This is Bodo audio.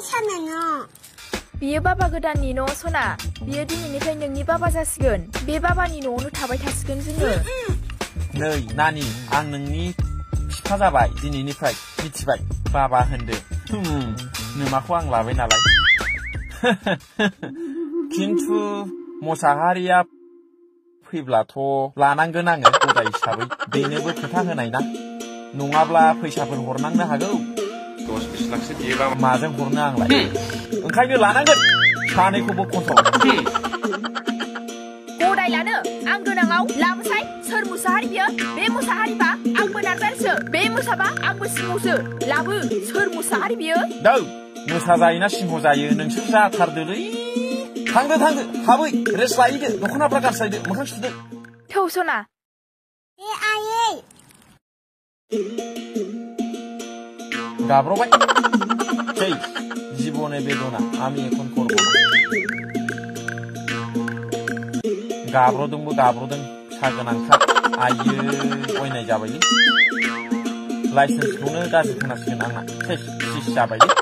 सानानो बियो बाबा गोदाननि न' सना बियो दिनैनिफ्राय नोंनि बाबा जासिगोन बे बाबानि न'आवनो थाबाय थासिगोन जोङो नै नानि आं नोंनि बिफा जाबाय दिनैनिफ्राय मिथिबाय बाबा होनदो नोमाखौ आं लाबाय नालाय खिन्थु मोसाहारिया फैब्लाथ' लानांगोन आङो गदाय हिसाबै बेनोबो खोथा होनाय ना नङाब्ला फैसाफोर हरनांनो हागौ 10-20 लाखसो बियोबा माजों हरनो आंलाय ओंखायनो लानांगोन सानैखौबो कन्ट्रल गदाय लानो आं गोनाङाव लाबोसाय सोर मोसाहारि बियो बे मोसाहारिबा आंबो नार्जारिसो बे मोसाबा आंबो सिंहसो लाबो सोर मोसाहारि बियो दौ मोसा जायोना सिंह जायो नोंसोर जाथारदोलै थांदो हाबै रेस्ट लायदो दख'नाफ्रा गारस्लायदो मोखां सुदो थौ सना ए आयै गाब्रबाय সেই জীবনে বেদনা আমি এখন করব गाब्रदों सागोनांखा आयो अयनाय जाबायलै लाइसेन्सखौनो गाज्रि खोनासिगोन आंना सेस जाबायलै